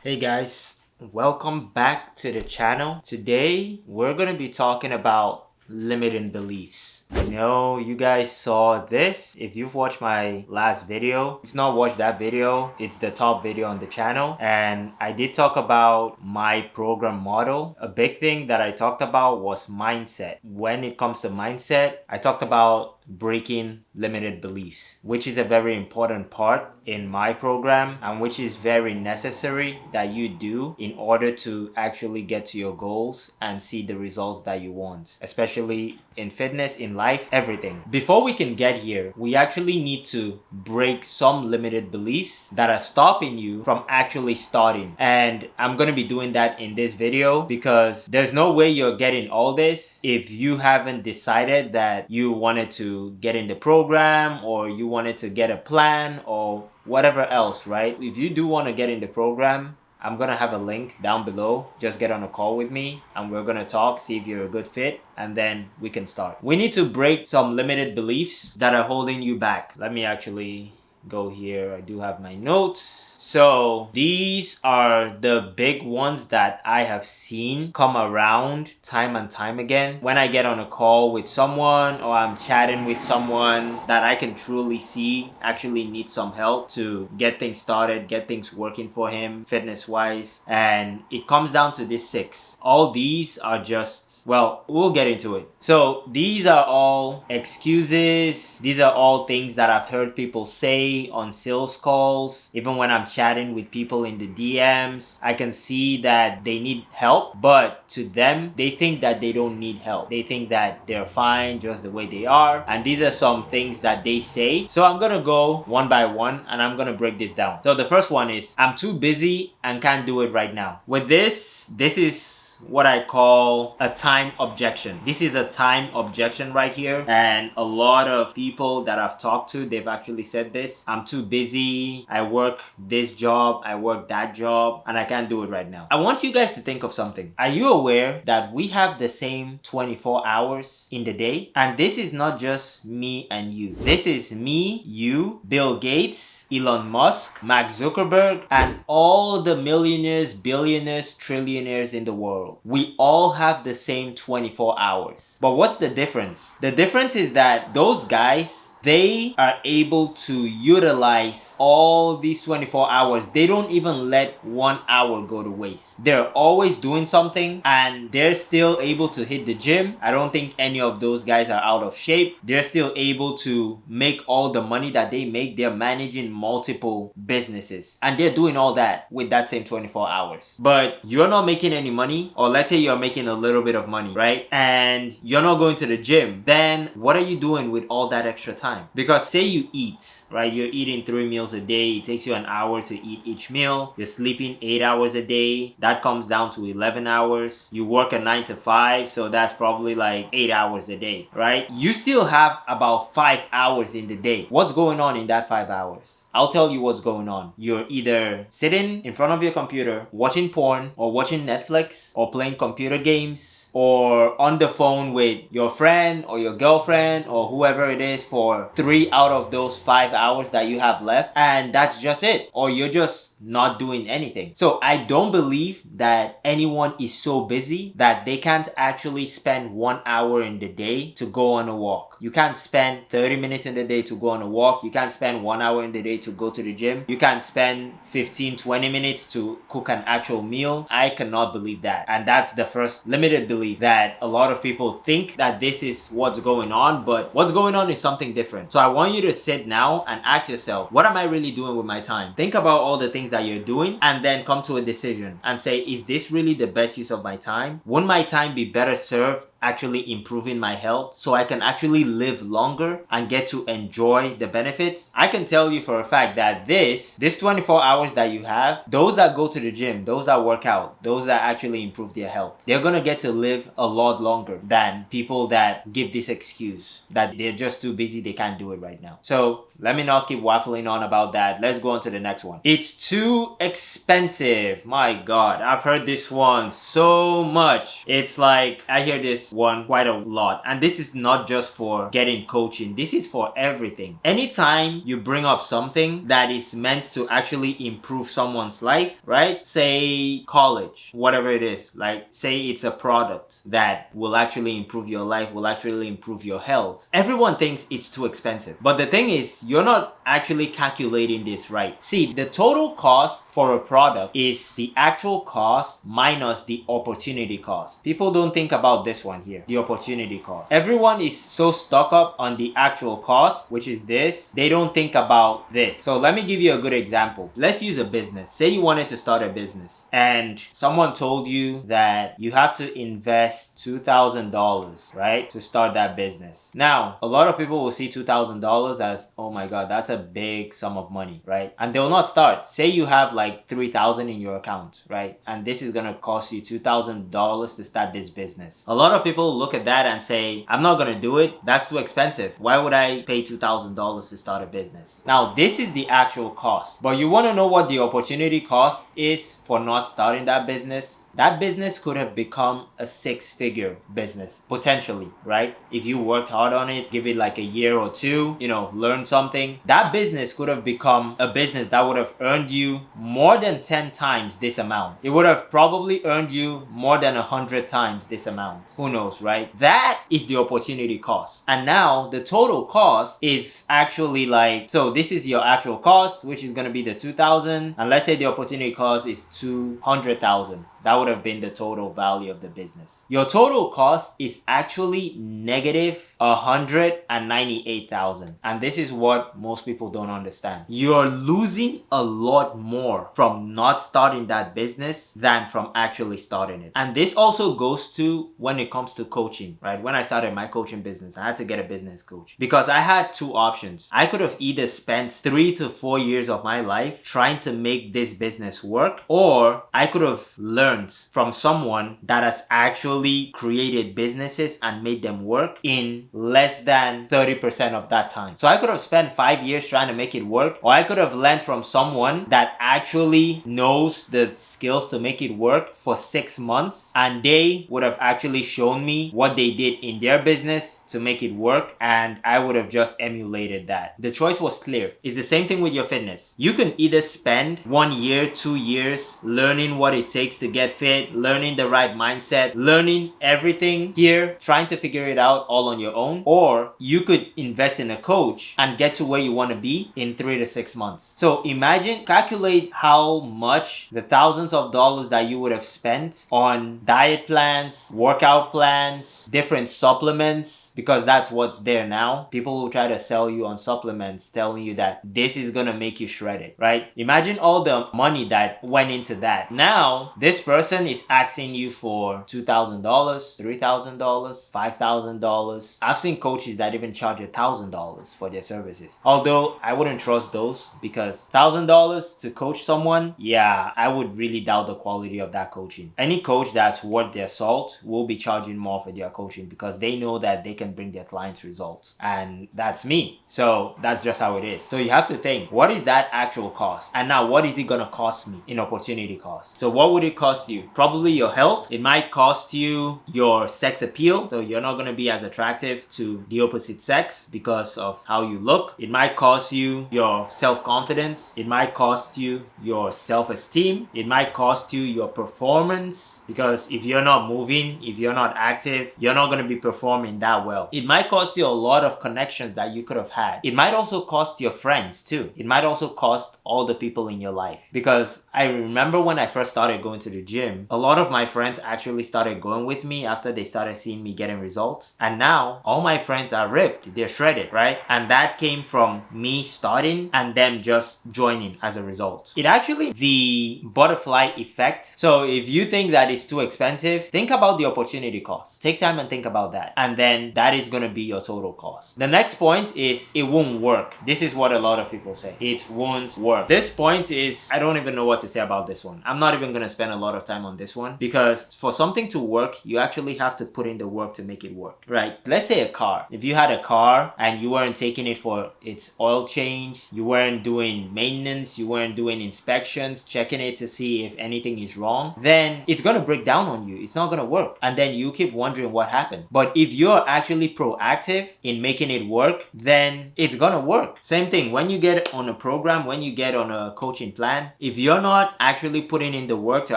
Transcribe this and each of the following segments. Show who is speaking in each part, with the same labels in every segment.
Speaker 1: Hey guys, welcome back to the channel. Today we're gonna be talking about limiting beliefs. I know you guys saw this if you've watched my last video. If not watched that video, it's the top video on the channel, and I did talk about my program model. A big thing that I talked about was mindset. When it comes to mindset, I talked about breaking limited beliefs, which is a very important part in my program and which is very necessary that you do in order to actually get to your goals and see the results that you want, especially in fitness, in life, everything. Before we can get here, we actually need to break some limited beliefs that are stopping you from actually starting. And I'm gonna be doing that in this video because there's no way you're getting all this if you haven't decided that you wanted to get in the program or you wanted to get a plan or whatever else, right? If you do want to get in the program, I'm gonna have a link down below. Just get on a call with me and we're gonna talk, see if you're a good fit, and then we can start. We need to break some limited beliefs that are holding you back. Let me actually go here. I do have my notes. So these are the big ones that I have seen come around time and time again. When I get on a call with someone or I'm chatting with someone that I can truly see actually needs some help to get things started, get things working for him fitness wise. And it comes down to this 6. All these are just, well, we'll get into it. So these are all excuses. These are all things that I've heard people say on sales calls. Even when I'm chatting with people in the DMs, I can see that they need help, but to them, they think that they don't need help. They think that they're fine just the way they are. And these are some things that they say. So I'm gonna go one by one and I'm gonna break this down. So the first one is, I'm too busy and can't do it right now. With this is what I call a time objection. This is a time objection right here, and a lot of people that I've talked to, they've actually said this. I'm too busy, I work this job, I work that job, and I can't do it right now. I want you guys to think of something. Are you aware that we have the same 24 hours in the day? And this is not just me and you. This is me, you, Bill Gates, Elon Musk, Mark Zuckerberg, and all the millionaires, billionaires, trillionaires in the world. We all have the same 24 hours. But what's the difference? The difference is that those guys, they are able to utilize all these 24 hours. They don't even let 1 hour go to waste. They're always doing something and they're still able to hit the gym. I don't think any of those guys are out of shape. They're still able to make all the money that they make. They're managing multiple businesses and they're doing all that with that same 24 hours. But you're not making any money, or let's say you're making a little bit of money, right? And you're not going to the gym. Then what are you doing with all that extra time? Because say you eat, right? You're eating 3 meals a day. It takes you an hour to eat each meal. You're sleeping 8 hours a day. That comes down to 11 hours. You work a 9 to 5, so that's probably like 8 hours a day, right? You still have about 5 hours in the day. What's going on in that 5 hours? I'll tell you what's going on. You're either sitting in front of your computer, watching porn, or watching Netflix, or playing computer games, or on the phone with your friend or your girlfriend or whoever it is for 3 out of those 5 hours that you have left, and that's just it. Or you're just not doing anything. So I don't believe that anyone is so busy that they can't actually spend 1 hour in the day to go on a walk. You can't spend 30 minutes in the day to go on a walk. You can't spend 1 hour in the day to go to the gym. You can't spend 15-20 minutes to cook an actual meal. I cannot believe that. And that's the first limited belief, that a lot of people think that this is what's going on, but what's going on is something different. So I want you to sit now and ask yourself, what am I really doing with my time? Think about all the things that you're doing and then come to a decision and say, is this really the best use of my time? Wouldn't my time be better served actually improving my health so I can actually live longer and get to enjoy the benefits? I can tell you for a fact that this 24 hours that you have, those that go to the gym, those that work out, those that actually improve their health, they're gonna get to live a lot longer than people that give this excuse that they're just too busy, they can't do it right now. So let me not keep waffling on about that. Let's go on to the next one. It's too expensive. My God, I've heard this one so much. It's like, I hear this this one quite a lot. And this is not just for getting coaching. This is for everything. Anytime you bring up something that is meant to actually improve someone's life, right? Say college, whatever it is. Like say it's a product that will actually improve your life, will actually improve your health. Everyone thinks it's too expensive. But the thing is, you're not actually calculating this right. See, the total cost for a product is the actual cost minus the opportunity cost. People don't think about this one here, the opportunity cost. Everyone is so stuck up on the actual cost, which is this. They don't think about this. So let me give you a good example. Let's use a business. Say you wanted to start a business and someone told you that you have to invest $2,000, right, to start that business. Now, a lot of people will see $2,000 as, oh my God, that's a big sum of money, right? And they will not start. Say you have like $3,000 in your account, right? And this is gonna cost you $2,000 to start this business. A lot of people look at that and say, I'm not gonna do it. That's too expensive. Why would I pay $2,000 to start a business? Now, this is the actual cost. But you wanna know what the opportunity cost is for not starting that business? That business could have become a 6-figure business, potentially, right? If you worked hard on it, give it like a year or two, learn something. That business could have become a business that would have earned you more than 10 times this amount. It would have probably earned you more than 100 times this amount. Who knows, right? That is the opportunity cost. And now the total cost is actually like, so this is your actual cost, which is going to be the 2,000. And let's say the opportunity cost is 200,000. That would have been the total value of the business. Your total cost is actually negative 198,000. And this is what most people don't understand. You're losing a lot more from not starting that business than from actually starting it. And this also goes to when it comes to coaching, right? When I started my coaching business, I had to get a business coach because I had two options. I could have either spent 3 to 4 years of my life trying to make this business work, or I could have learned from someone that has actually created businesses and made them work in less than 30% of that time. So I could have spent 5 years trying to make it work, or I could have learned from someone that actually knows the skills to make it work for 6 months, and they would have actually shown me what they did in their business to make it work, and I would have just emulated that. The choice was clear. It's the same thing with your fitness. You can either spend 1 year, 2 years learning what it takes to get fit, learning the right mindset, learning everything here, trying to figure it out all on your own, or you could invest in a coach and get to where you want to be in 3 to 6 months. So imagine, calculate how much the thousands of dollars that you would have spent on diet plans, workout plans, different supplements, because that's what's there now. People will try to sell you on supplements telling you that this is gonna make you shredded, right? Imagine all the money that went into that. Now, this person is asking you for $2,000, $3,000, $5,000. I've seen coaches that even charge $1,000 for their services. Although I wouldn't trust those, because $1,000 to coach someone, yeah, I would really doubt the quality of that coaching. Any coach that's worth their salt will be charging more for their coaching because they know that they can bring their clients results. And that's me. So that's just how it is. So you have to think, what is that actual cost? And now what is it gonna cost me in opportunity cost? So what would it cost you? Probably your health. It might cost you your sex appeal. So you're not gonna be as attractive to the opposite sex because of how you look. It might cost you your self-confidence. It might cost you your self-esteem. It might cost you your performance, because if you're not moving, if you're not active, you're not going to be performing that well. It might cost you a lot of connections that you could have had. It might also cost your friends too. It might also cost all the people in your life, because I remember when I first started going to the gym, a lot of my friends actually started going with me after they started seeing me getting results. And now all my friends are ripped, they're shredded, right? And that came from me starting and them just joining as a result. It actually, the butterfly effect. So if you think that it's too expensive, think about the opportunity cost. Take time and think about that. And then that is going to be your total cost. The next point is it won't work. This is what a lot of people say. It won't work. This point is, I don't even know what to say about this one. I'm not even going to spend a lot of time on this one, because for something to work, you actually have to put in the work to make it work, right? Let's say a car. If you had a car and you weren't taking it for its oil change, you weren't doing maintenance, you weren't doing inspections, checking it to see if anything is wrong, then it's gonna break down on you. It's not gonna work. And then you keep wondering what happened. But if you're actually proactive in making it work, then it's gonna work. Same thing, when you get on a program, when you get on a coaching plan, if you're not actually putting in the work to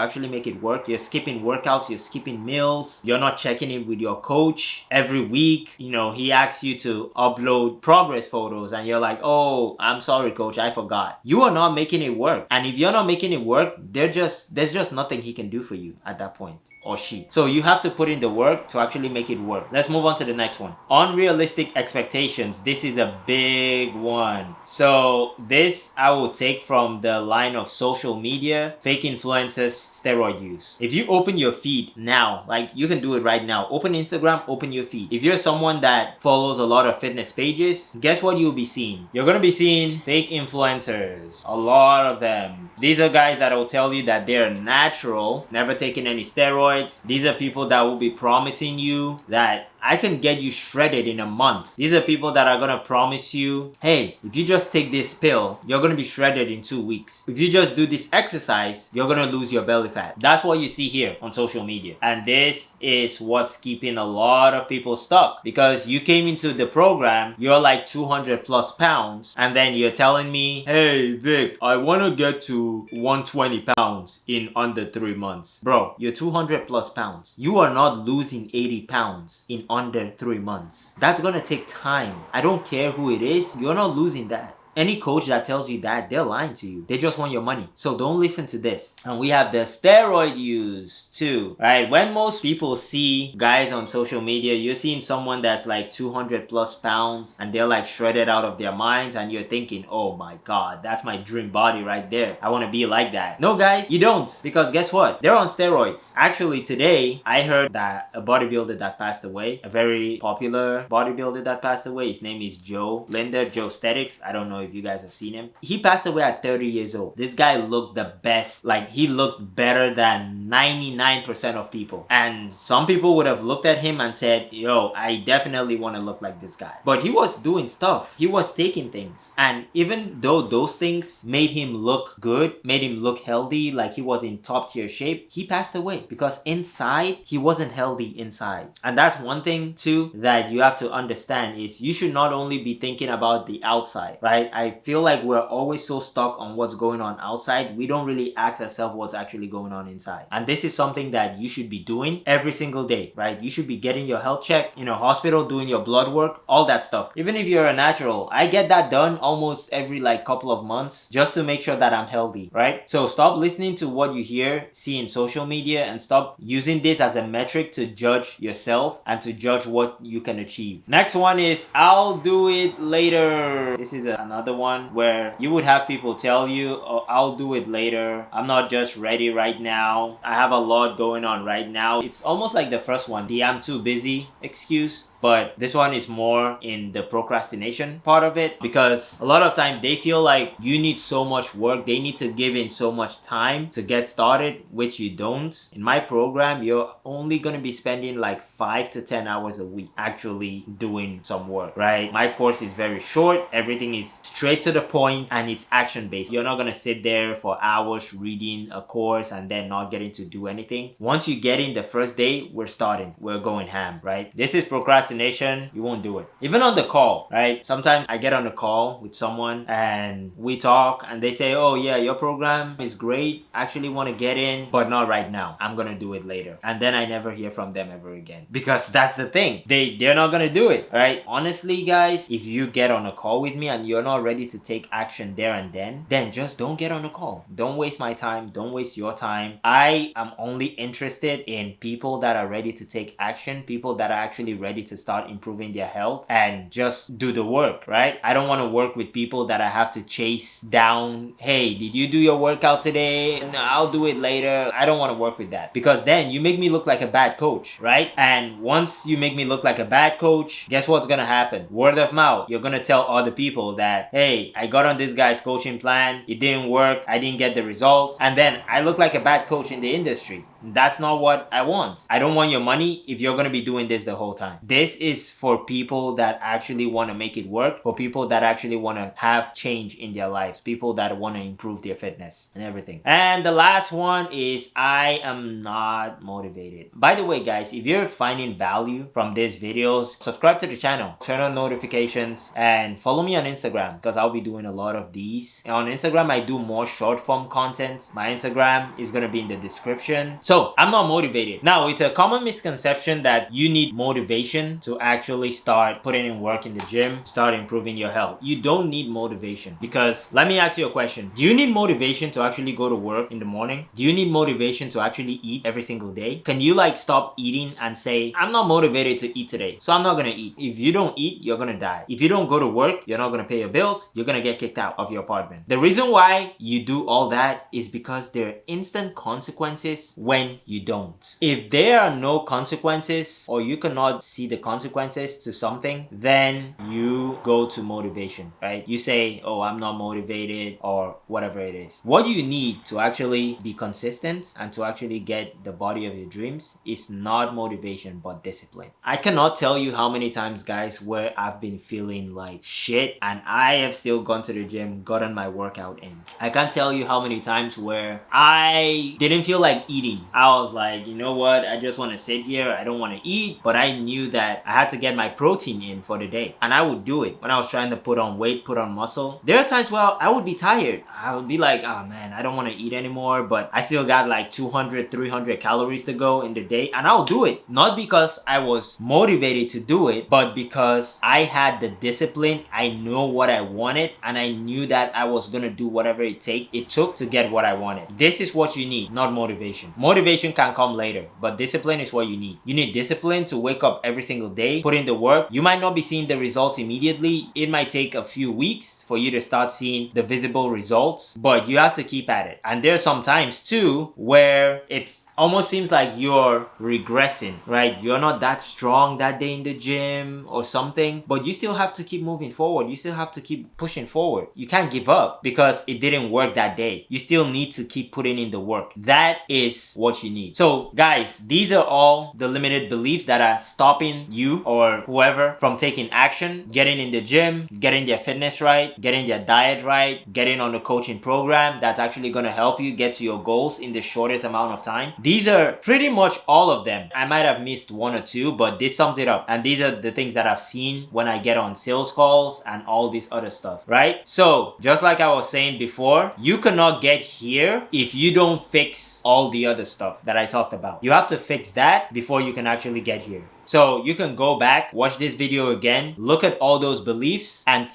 Speaker 1: actually make it work, you're skipping workouts, you're skipping meals, you're not checking in with your coach every week, you know, he asks you to upload progress photos and you're like, oh, I'm sorry coach, I forgot. You are not making it work. And if you're not making it work, there's just nothing he can do for you at that point, or she. So you have to put in the work to actually make it work. Let's move on to the next one. Unrealistic expectations. This is a big one. So this I will take from the line of social media, fake influencers, steroid use. If you open your feed now, like you can do it right now, open Instagram, open your feed. If you're someone that follows a lot of fitness pages, guess what you'll be seeing? You're gonna be seeing fake influencers, a lot of them. These are guys that will tell you that they're natural, never taking any steroids. These are people that will be promising you that I can get you shredded in a month. These are people that are gonna promise you, hey, if you just take this pill, you're gonna be shredded in 2 weeks. If you just do this exercise, you're gonna lose your belly fat. That's what you see here on social media. And this is what's keeping a lot of people stuck, because you came into the program, you're like 200 plus pounds, and then you're telling me, hey Vic, I wanna get to 120 pounds in under 3 months. Bro, you're 200 plus pounds. You are not losing 80 pounds in under 3 months. That's gonna take time. I don't care who it is, you're not losing that. Any coach that tells you that, they're lying to you. They just want your money. So don't listen to this. And we have the steroid use too, right? When most people see guys on social media, you're seeing someone that's like 200 plus pounds and they're like shredded out of their minds, and you're thinking, oh my god, that's my dream body right there. I want to be like that. No guys, you don't. Because guess what? They're on steroids. Actually today, I heard that a bodybuilder that passed away, a very popular bodybuilder that passed away, his name is Joe Linder, Joe Statics. I don't know if you guys have seen him. He passed away at 30 years old. This guy looked the best. Like, he looked better than 99% of people. And some people would have looked at him and said, yo, I definitely want to look like this guy. But he was doing stuff. He was taking things. And even though those things made him look good, made him look healthy, like he was in top tier shape, he passed away because inside, he wasn't healthy inside. And that's one thing too that you have to understand, is you should not only be thinking about the outside, right? I feel like we're always so stuck on what's going on outside, we don't really ask ourselves what's actually going on inside. And this is something that you should be doing every single day, right? You should be getting your health check, in a hospital, doing your blood work, all that stuff. Even if you're a natural, I get that done almost every like couple of months just to make sure that I'm healthy, right? So stop listening to what you hear, see in social media, and stop using this as a metric to judge yourself and to judge what you can achieve. Next one is, I'll do it later. This is another one where you would have people tell you, oh, I'll do it later, I'm not just ready right now, I have a lot going on right now. It's almost like the first one, the I'm too busy excuse. But this one is more in the procrastination part of it, because a lot of times they feel like you need so much work, they need to give in so much time to get started, which you don't. In my program, you're only going to be spending like 5 to 10 hours a week actually doing some work, right? My course is very short, everything is straight to the point, and it's action based. You're not going to sit there for hours reading a course and then not getting to do anything. Once you get in the first day, we're starting, we're going ham, right? This is procrastination. You won't do it. Even on the call, right? Sometimes I get on a call with someone and we talk and they say, oh yeah, your program is great, I actually want to get in, but not right now, I'm gonna do it later. And then I never hear from them ever again, because that's the thing, they're not gonna do it, right? Honestly guys, if you get on a call with me and you're not ready to take action there and then just don't get on a call. Don't waste my time, don't waste your time. I am only interested in people that are ready to take action, people that are actually ready to start improving their health and just do the work, right? I don't want to work with people that I have to chase down. Hey, did you do your workout today? No, I'll do it later. I don't want to work with that, because then you make me look like a bad coach, right? And once you make me look like a bad coach, guess what's gonna happen? Word of mouth. You're gonna tell other people that, hey, I got on this guy's coaching plan, it didn't work, I didn't get the results, and then I look like a bad coach in the industry. That's not what I want. I don't want your money if you're gonna be doing this the whole time. This is for people that actually want to make it work, for people that actually want to have change in their lives, people that want to improve their fitness and everything. And the last one is, I am not motivated. By the way, guys, if you're finding value from these videos, subscribe to the channel, turn on notifications, and follow me on Instagram, because I'll be doing a lot of these. And on Instagram, I do more short form content. My Instagram is gonna be in the description. So I'm not motivated. Now, it's a common misconception that you need motivation to actually start putting in work in the gym, start improving your health. You don't need motivation, because let me ask you a question. Do you need motivation to actually go to work in the morning? Do you need motivation to actually eat every single day? Can you like stop eating and say, I'm not motivated to eat today, so I'm not gonna eat? If you don't eat, you're gonna die. If you don't go to work, you're not gonna pay your bills, you're gonna get kicked out of your apartment. The reason why you do all that is because there are instant consequences when you don't. If there are no consequences, or you cannot see the consequences to something, then you go to motivation, right? You say, oh, I'm not motivated, or whatever it is. What you need to actually be consistent and to actually get the body of your dreams is not motivation, but discipline. I cannot tell you how many times, guys, where I've been feeling like shit and I have still gone to the gym, gotten my workout in. I can't tell you how many times where I didn't feel like eating. I was like, you know what, I just want to sit here, I don't want to eat, but I knew that I had to get my protein in for the day, and I would do it when I was trying to put on weight, put on muscle. There are times where I would be tired. I would be like, oh man, I don't want to eat anymore, but I still got like 200, 300 calories to go in the day, and I'll do it. Not because I was motivated to do it, but because I had the discipline. I know what I wanted, and I knew that I was gonna do whatever it took to get what I wanted. This is what you need, not motivation. Motivation can come later, but discipline is what you need. You need discipline to wake up every single day, put in the work. You might not be seeing the results immediately. It might take a few weeks for you to start seeing the visible results, but you have to keep at it. And there's some times too where it's almost seems like you're regressing, right? You're not that strong that day in the gym or something, but you still have to keep moving forward. You still have to keep pushing forward. You can't give up because it didn't work that day. You still need to keep putting in the work. That is what you need. So guys, these are all the limited beliefs that are stopping you or whoever from taking action, getting in the gym, getting their fitness right, getting their diet right, getting on the coaching program that's actually going to help you get to your goals in the shortest amount of time. These are pretty much all of them. I might have missed one or two, but this sums it up. And these are the things that I've seen when I get on sales calls and all this other stuff, right? So just like I was saying before, you cannot get here if you don't fix all the other stuff that I talked about. You have to fix that before you can actually get here. So you can go back, watch this video again, look at all those beliefs and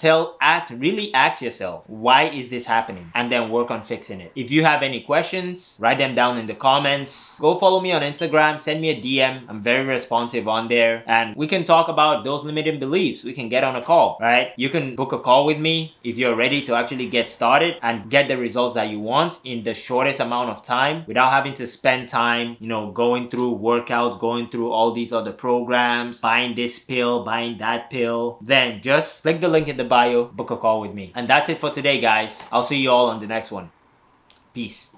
Speaker 1: really ask yourself, why is this happening? And then work on fixing it. If you have any questions, write them down in the comments. Go follow me on Instagram, send me a DM. I'm very responsive on there, and we can talk about those limiting beliefs. We can get on a call, right? You can book a call with me if you're ready to actually get started and get the results that you want in the shortest amount of time without having to spend time, going through workouts, going through all these other programs, buying this pill, buying that pill. Then just click the link in the bio, book a call with me. And that's it for today, guys. I'll see you all on the next one. Peace.